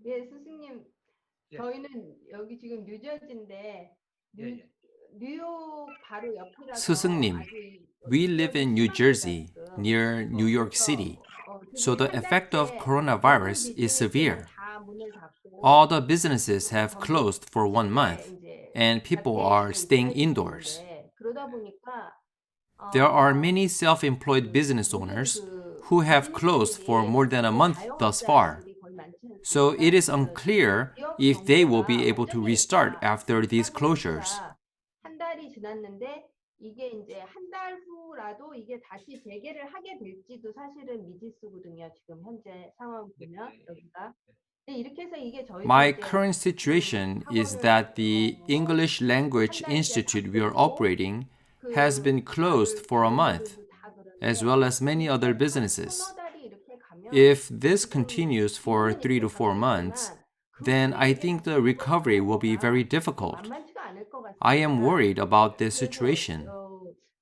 예, 스승님, 예, 저희는 여기 지금 뉴저지인데 예, 뉴, 예. 뉴욕 바로 옆이라서 스승님, 아주 we live 지역이 in New 심합니다, Jersey, 지금. near New York City. 그래서 So 되게 the 한 effect of 달째 모든 coronavirus is 비즈니스는 severe. 다 문을 All 닫고 the businesses 모두 have 전부 closed for one 집에 month, 이제 and people are 자택에 staying 있어야 indoors. 되는데 그러다 보니까 There are 어, many self employed business 모든 owners 그 who have closed for 비즈니스들이 more than a 또 month thus far. 자영업자들이 거의 많지 So it 않습니까? is 그래서 unclear 지역 if they will be 경제가 able to 완전히 restart 다 after these closures. 사고치가 한 달이 지났는데 이게 이제 한 달 후라도 이게 다시 재개를 하게 될지도 사실은 미지수거든요. 지금 현재 상황 예, 예, 보면 예. 여기가. 근데 이렇게 해서 이게 저희도 My 이제 current 지금 situation is 학원을 that the English 한 Language 달째 Institute we are 닫고 operating has 그 been closed 다들 for a 다른 month, 분들도 다 as 그러는데 well as many other 이게 한 businesses. 서너 달이 이렇게 가면 If this 지금 continues for 기운은 3 있고 to 4 저는 months, 있지만 그 then 후에 I 이게 think 다시 the recovery 회복하는 will be very 거가 difficult. 만만치가 않을 것 I am 같습니다. worried about this 그래서 situation.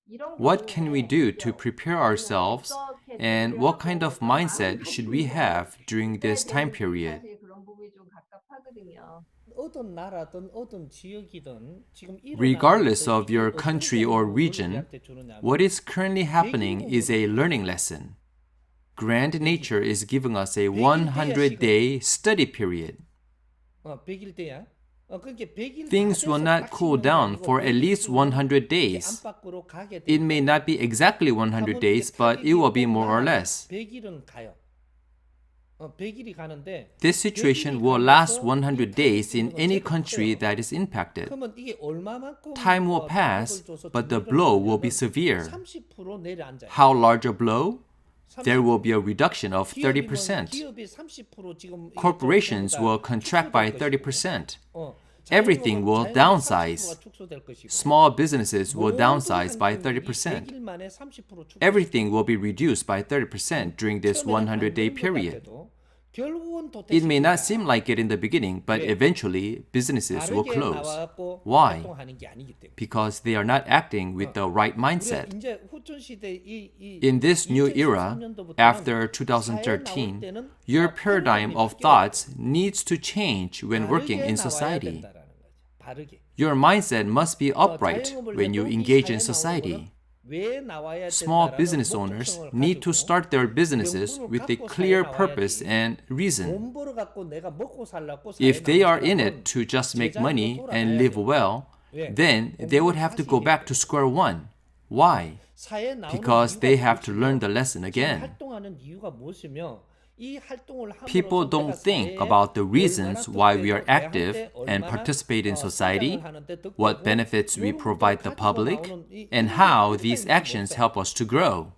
이런 What can we 경우에 do 이제 to prepare 저희는 ourselves, 어떻게 and 대비를 what kind 하고 of 어떤 마음을 mindset should we 가지고 have during 있어야 this time 되는지 period? 사실 그런 부분이 좀 갑갑하거든요. 어떤 나라든 어떤 지역이든 지금 일어나는 Regardless 것을 of 이게 your 어떤 country or 교훈을 region, 우리한테 what 주느냐면 is currently 백일 happening is a 공부를 learning 해라. lesson. Grand 100일. nature is giving us a 100일 돼야 100 시급해. day study period. 100일 돼야. 그러니까 100일 다 Things will 돼서 not 딱 cool 식는 게 down 아니고 for at 100일 least 뒤면 100 이게 days. 안팎으로 가게 돼 It may 있거든. not be exactly 100 그러면 이게 days, but it 타격이 will be 꼭 more or 나라면 less. 100일은 가요. 100일이 가는데 This situation 100일이 will last 가면서 이 100 days 타격이 in 주는 건 any 제법 country 커요. that is impacted. 그러면 이게 얼마만큼 Time will 타격을 pass, 줘서 but the 정리를 blow will be 하느냐는 severe. 30% 내려앉아요. How large a blow? There will be a 30%. reduction of 기업이면 30%. 기업이 30% 지금 이게 Corporations 전부 will 다 contract 축소될 by 것이고, 30%. Everything 자영업은 will 30%가 downsize. 축소될 것이고, Small businesses will 모든 downsize by 환경이 이 30%. 100일 만에 30% Everything will 축소시키고, be reduced by 30% during this 처음에는 안 100-day 그런 것 period. 같아도 결국은 It may not seem 도태시킨다. like it in the beginning, but 왜? eventually businesses will 바르게 close. 나와갖고 Why? 활동하는 게 아니기 때문에. Because they are not acting with the right 우리가 mindset. 이제 후천 시대 이 In this new era, 2013년도부터는 after 사회에 나올 2013, 때는 your paradigm 패러다임이 of 바뀌어야 thoughts 돼요. needs to change when working 바르게 in 나와야 society. 된다라는 거죠. 바르게. Your mindset must be upright 자영업을 when you 해도 이 engage in 사회에 나오는 거는 society. 왜 나와야 Small 된다라는 business owners 목적성을 need to 가지고 start their businesses 명분을 with a 갖고 사회에 clear purpose 나와야지. and reason. 돈 벌어 갖고 내가 먹고 살라고 사회에 If they 나온 are in 사람은 it to just make 제자리로 money and 돌아가야 live 돼요. well, 왜? then they would 공부를 have to 다시 go 해야 back to 돼요. square one. Why? 사회에 나오는 Because 이유가 they have to 무엇이며 learn the lesson 지금 again. 활동하는 이유가 무엇이며 이 활동을 People 함으로써 don't 내가 think 사회에 about the 얼마나 reasons why we are 득되고 내한테 active and 얼마나 participate in society, 성장을 하는데 what 득되고 benefits we 이런 provide the 것들을 가지고 public, 나오는 이 and 이런 게 how 이해가 these 있는지 actions 못해. help us to grow.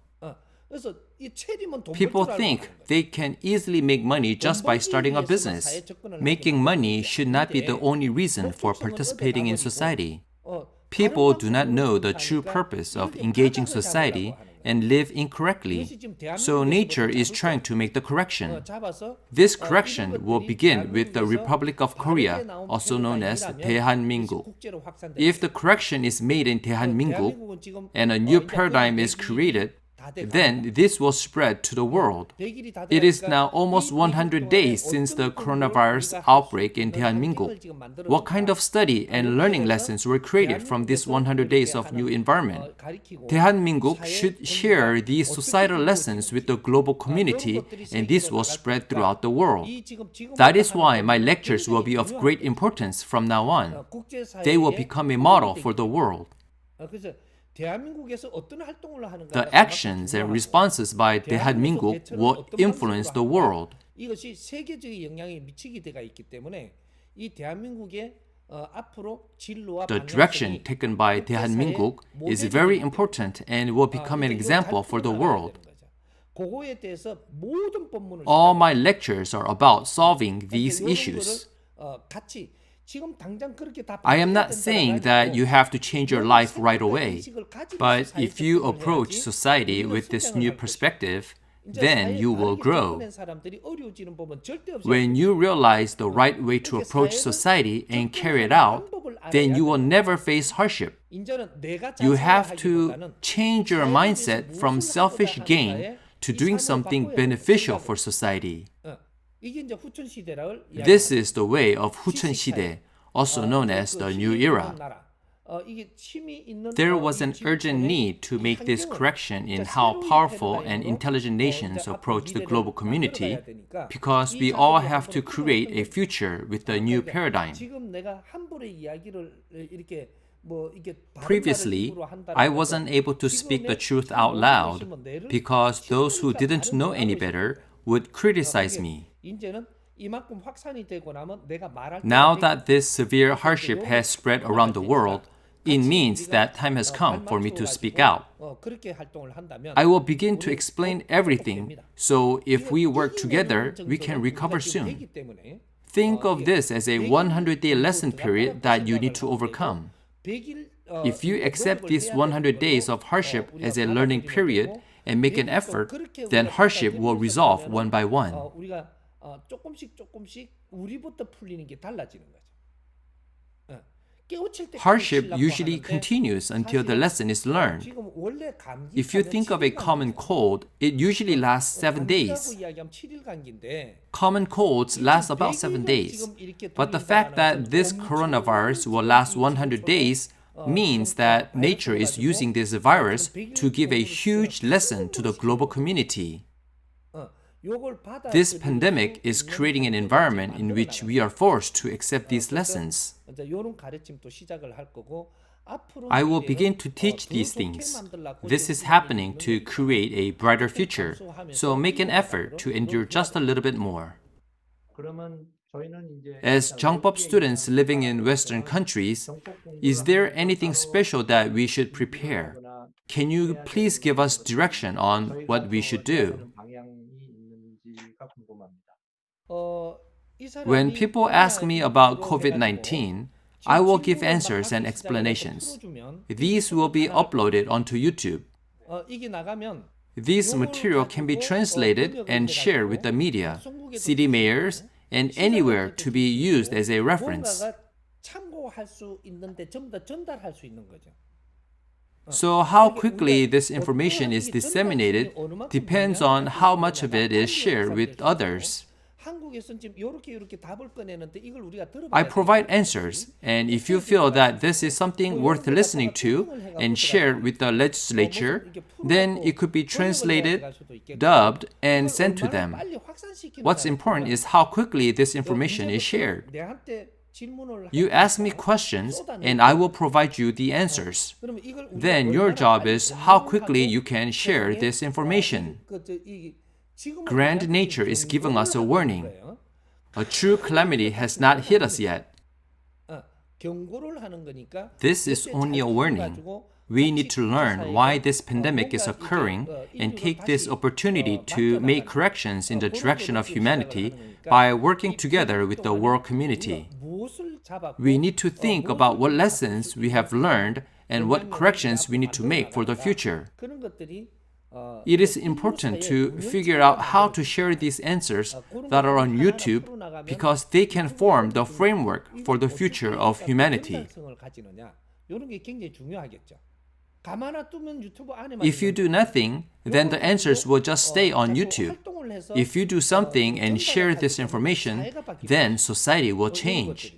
그래서 이 체리면 돈 벌 People 줄 알고 think 하는 거예요. they can easily make money just by 벌기 starting a 위해서만 business. 사회에 접근을 하게 Making 만드는 money 게 should not be the 아닌데 only reason for 목적성은 participating in 얻어나버리고 society. 다른 People do not 방법으로 know the true 사니까 purpose of 이렇게 engaging 가닥을 잡으려고 society 하는 거예요. and live incorrectly. 이것이 지금 So 대한민국에서 nature 모두 is 잡을 trying 거예요. to make the correction. 잡아서 This 이런 correction will 것들이 begin with the 대한민국에서 Republic of 바르게 Korea, 나온 also known as 패러다임이라면 이것이 대한민국. 국제로 확산되는 If the 거예요. correction is made in 대한민국 대한민국은 지금 and a new 이제 paradigm 거의 is 100일이 created, 다 돼가고 then this will spread to the world. 100일이 다 It is 되니까 now almost 이 100일 100 동안에 days since the 어떤 공부를 coronavirus 우리가 할수 outbreak in 있는 대한민국. 환경을 지금 만들어 What kind of study and learning lessons were created from this 100 days of new environment? 대한민국 should share these societal lessons with the global community, and this will spread throughout the world. That is why my lectures will be of great importance from now on. They will become a model for the world. 그래서 대한민국에서 어떤 활동을 하는가 The actions and responses by 대한민국 will influence the world. 이것이 세계적인 영향이 미치게 되가 있기 때문에 이 대한민국의 앞으로 진로와 The direction taken by 대한민국 is very important and will become an example for the world. 그거에 대해서 모든 법문을 All my lectures are about solving these 이런 issues. 거를 같이 지금 당장 그렇게 다 I am 바뀌어야 not saying 된다는 that you have to change your life right away, 인식을 가지고서 but 사회에 if you 접근을 approach 해야지 society 우리가 with this 성장을 new 할 것이고. perspective, 이제 then 사회에 you will 바르게 grow. 접근한 사람들이 어려워지는 법은 절대 없이 When you realize the right way to approach society and carry it out, then you will never face hardship. 이제는 내가 You have to 자살하기보다는 change your mindset from selfish gain to doing something beneficial for society. 이게 이제 후천 시대를 This is the way of Hucheon Shide, also known as the New Era. There was an urgent need to make this correction in how powerful and intelligent nations approach the global community because we all have to create a future with a new paradigm. Previously, I wasn't able to speak the truth out loud because those who didn't know any better would criticize me. Now that this severe hardship has spread around the world, it means that time has come for me to speak out. I will begin to explain everything, so if we work together, we can recover soon. Think of this as a 100-day lesson period that you need to overcome. If you accept these 100 days of hardship as a learning period and make an effort, then hardship will resolve one by one. Hardship usually continues until the lesson is learned. If you think of a common cold, it usually lasts 7 days. Common colds last about 7 days. But the fact that this coronavirus will last 100 days means that nature is using this virus to give a huge lesson to the global community. This pandemic is creating an environment in which we are forced to accept these lessons. I will begin to teach these things. This is happening to create a brighter future, so make an effort to endure just a little bit more. As Jeongbop students living in Western countries, is there anything special that we should prepare? Can you please give us direction on what we should do? When people ask me about COVID-19, I will give answers and explanations. These will be uploaded onto YouTube. This material can be translated and shared with the media, city mayors, and anywhere to be used as a reference. So how quickly this information is disseminated depends on how much of it is shared with others. I provide answers, and if you feel that this is something worth listening to and shared with the legislature, then it could be translated, dubbed, and sent to them. What's important is how quickly this information is shared. You ask me questions, and I will provide you the answers. Then your job is how quickly you can share this information. Grand nature is giving us a warning. A true calamity has not hit us yet. This is only a warning. We need to learn why this pandemic is occurring and take this opportunity to make corrections in the direction of humanity by working together with the world community. We need to think about what lessons we have learned and what corrections we need to make for the future. It is important to figure out how to share these answers that are on YouTube because they can form the framework for the future of humanity. If you do nothing, then the answers will just stay on YouTube. If you do something and share this information, then society will change.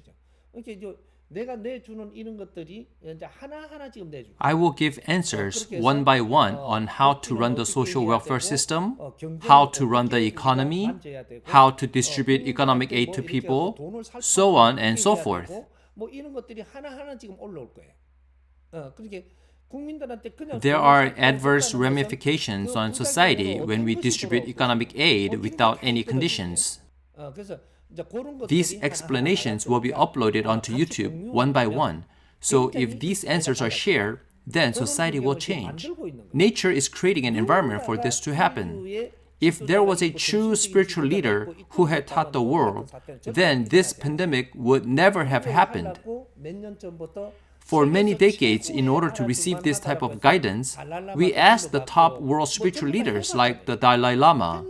I will give answers one by one on how to run the social welfare system, how to run the economy, how to distribute economic aid to people, so on and so forth. There are adverse ramifications on society when we distribute economic aid without any conditions. These explanations will be uploaded onto YouTube one by one. So if these answers are shared, then society will change. Nature is creating an environment for this to happen. If there was a true spiritual leader who had taught the world, then this pandemic would never have happened. For many decades, in order to receive this type of guidance, we asked the top world spiritual leaders like the Dalai Lama.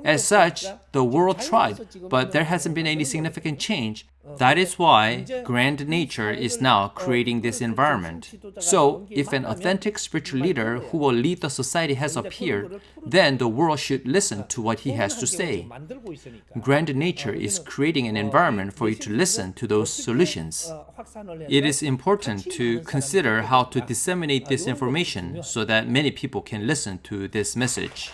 As such, the world tried, but there hasn't been any significant change. That is why grand nature is now creating this environment. So, if an authentic spiritual leader who will lead the society has appeared, then the world should listen to what he has to say. Grand nature is creating an environment for you to listen to those solutions. It is important to consider how to disseminate this information so that many people can listen to this message.